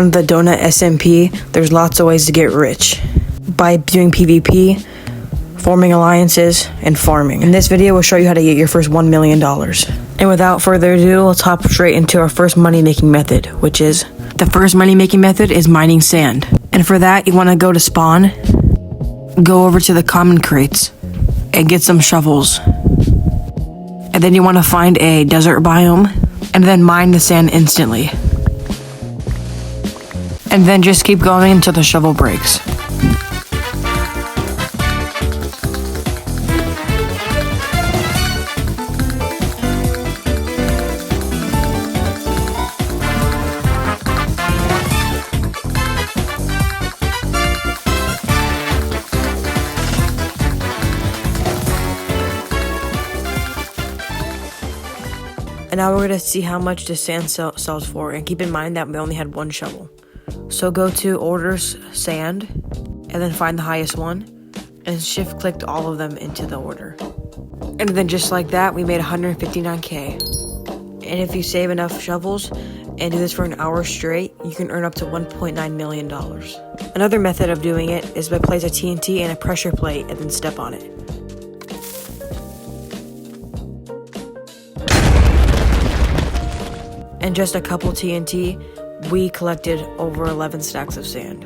On the Donut Smp, there's lots of ways to get rich. By doing PvP, forming alliances, and farming. In this video, we'll show you how to get your first $1 million. And without further ado, let's hop straight into our first money-making method, which is... The first money-making method is mining sand. And for that, you want to go to spawn, go over to the common crates, and get some shovels. And then you want to find a desert biome, and then mine the sand instantly. And then just keep going until the shovel breaks. And now we're going to see how much the sand sells for, and keep in mind that we only had one shovel. So go to orders sand, and then find the highest one, and shift click all of them into the order. And then just like that, we made 159K. And if you save enough shovels, and do this for an hour straight, you can earn up to $1.9 million. Another method of doing it is by place a TNT and a pressure plate, and then step on it. And just a couple TNT, we collected over 11 stacks of sand.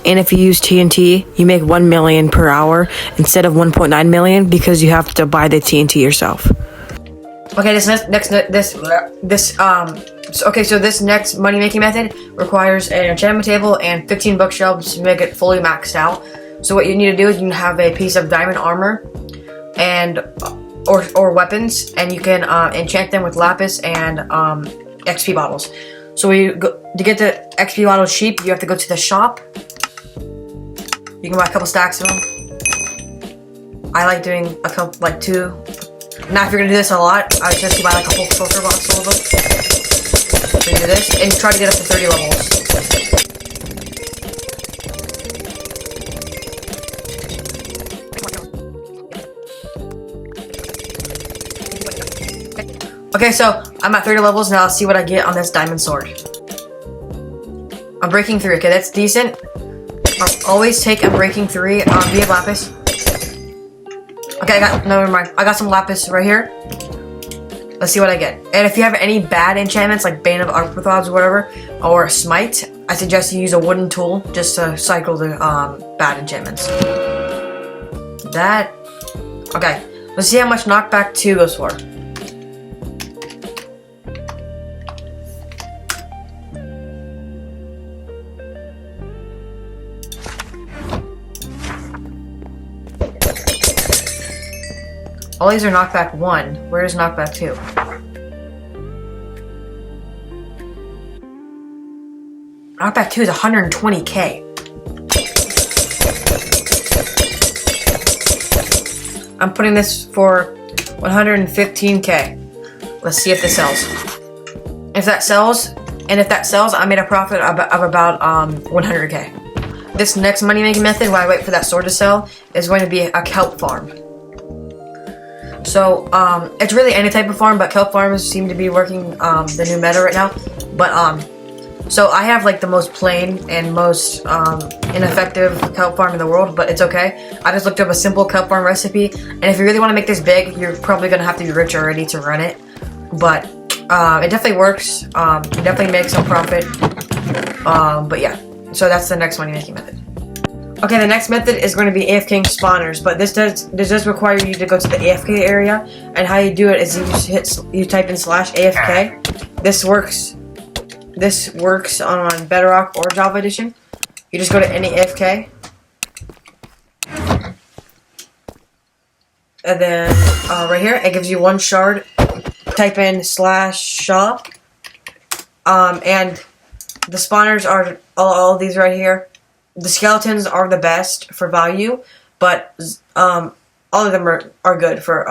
And if you use TNT, you make 1 million per hour instead of 1.9 million because you have to buy the TNT yourself. Okay, so this next money-making method requires an enchantment table and 15 bookshelves to make it fully maxed out. So what you need to do is you have a piece of diamond armor and or weapons, and you can enchant them with lapis and XP bottles. So to get the XP bottles cheap, you have to go to the shop. You can buy a couple stacks of them. I like doing a couple, like 2. Now, if you're gonna do this a lot, I suggest you buy like a whole filter box full of them. So you do this, and try to get up to 30 levels. Okay, so I'm at 30 levels now. Let's see what I get on this diamond sword. I'm breaking 3. Okay, that's decent. Always take a breaking 3. Do you have lapis? Okay, never mind. I got some lapis right here. Let's see what I get. And if you have any bad enchantments, like Bane of Arthropods or whatever, or Smite, I suggest you use a wooden tool just to cycle the bad enchantments. Okay, let's see how much knockback 2 goes for. All these are knockback 1. Where's knockback 2? Knockback 2 is 120K. I'm putting this for 115K. Let's see if this sells. If that sells, I made a profit of about 100K. This next money-making method, while I wait for that sword to sell, is going to be a kelp farm. So, it's really any type of farm, but kelp farms seem to be working, the new meta right now. But, so I have like the most plain and most, ineffective kelp farm in the world, but it's okay. I just looked up a simple kelp farm recipe, and if you really want to make this big, you're probably gonna have to be rich already to run it. But, it definitely works. You definitely make some profit. But yeah, so that's the next money-making method. Okay, the next method is going to be AFKing spawners, but this does require you to go to the AFK area, and how you do it is you type in /AFK. This works on Bedrock or Java Edition. You just go to any AFK, and then right here it gives you 1 shard. Type in /shop, and the spawners are all these right here. The skeletons are the best for value, but all of them are good for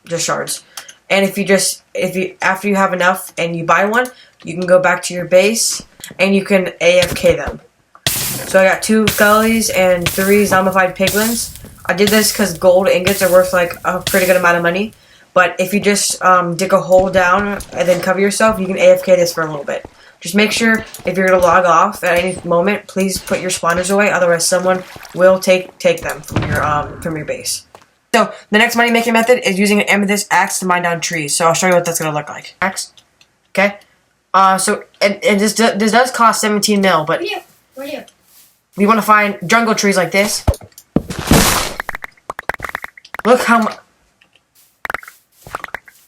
just shards. And after you have enough and you buy one, you can go back to your base, and you can AFK them. So I got 2 gullies and 3 zombified piglins. I did this because gold ingots are worth like a pretty good amount of money. But if you just dig a hole down and then cover yourself, you can AFK this for a little bit. Just make sure if you're going to log off at any moment, please put your spawners away. Otherwise, someone will take them from your base. So the next money making method is using an amethyst axe to mine down trees. So I'll show you what that's going to look like. Axe. Okay. So this does cost 17 mil, but Where are you? you want to find jungle trees like this. Look how much.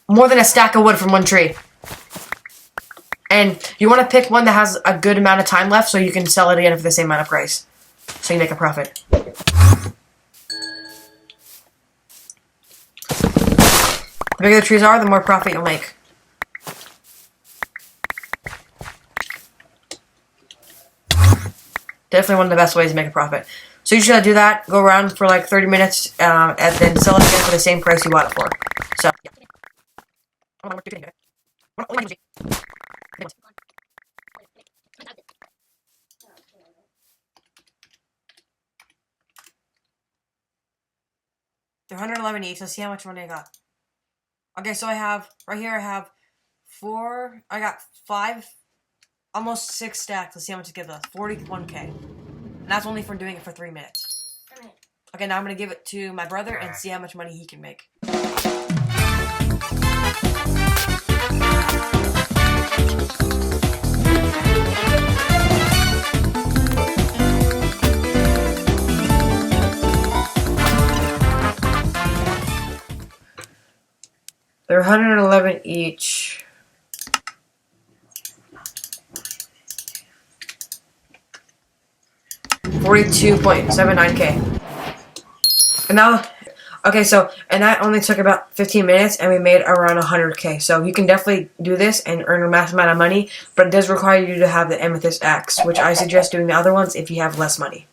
More than a stack of wood from one tree. And you want to pick one that has a good amount of time left so you can sell it again for the same amount of price. So you make a profit. The bigger the trees are, the more profit you'll make. Definitely one of the best ways to make a profit. So you should do that, go around for like 30 minutes, and then sell it again for the same price you bought it for. So, yeah. They're 111 each. Let's see how much money I got. Okay, so I have, right here I have 4, I got 5, almost 6 stacks. Let's see how much it gives us. 41k. And that's only from doing it for 3 minutes. Okay, now I'm going to give it to my brother and see how much money he can make. They're 111 each. $42.79k. And now, okay, so, and that only took about 15 minutes, and we made around 100k. So you can definitely do this and earn a massive amount of money, but it does require you to have the amethyst axe, which I suggest doing the other ones if you have less money.